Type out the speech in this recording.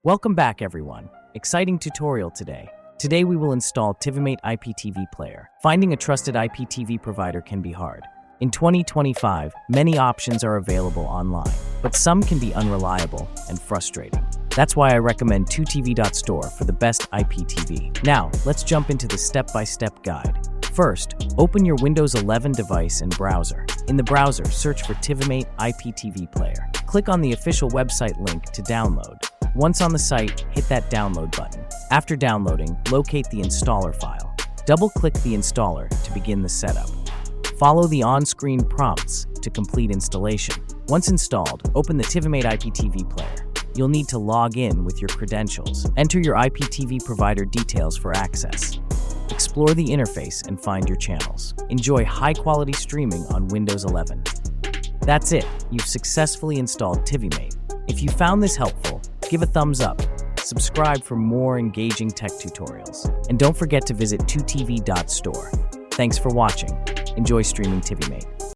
Welcome back, everyone. Exciting tutorial today. Today we will install Tivimate IPTV player. Finding a trusted IPTV provider can be hard. In 2025, many options are available online, but some can be unreliable and frustrating. That's why I recommend 2tv.store for the best IPTV. Now, let's jump into the step-by-step guide. First, open your Windows 11 device and browser. In the browser, search for Tivimate IPTV player. Click on the official website link to download. Once on the site, hit that download button. After downloading, locate the installer file. Double-click the installer to begin the setup. Follow the on-screen prompts to complete installation. Once installed, open the Tivimate IPTV player. You'll need to log in with your credentials. Enter your IPTV provider details for access. Explore the interface and find your channels. Enjoy high-quality streaming on Windows 11. That's it. You've successfully installed Tivimate. If you found this helpful, give a thumbs up, subscribe for more engaging tech tutorials, and don't forget to visit 2tv.store. Thanks for watching. Enjoy streaming Tivimate.